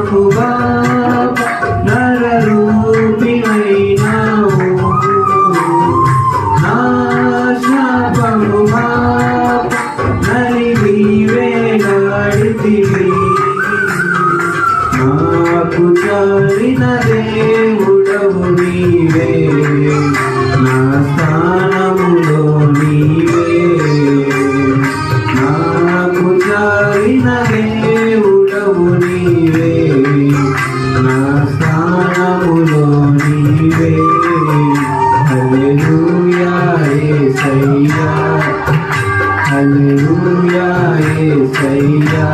ప్రభువా నరరూపిణైనావు నా శాపముగా నలిగి వేలాడితివి నాకు చాలిన దేవుడవు నీవే నా స్థానములో నీవే నాకు చాలిన దేవుడవు నీవే నా స్థానములో నీవే హల్లెలూయా యేసయ్యా హల్లెలూయా యేసయ్యా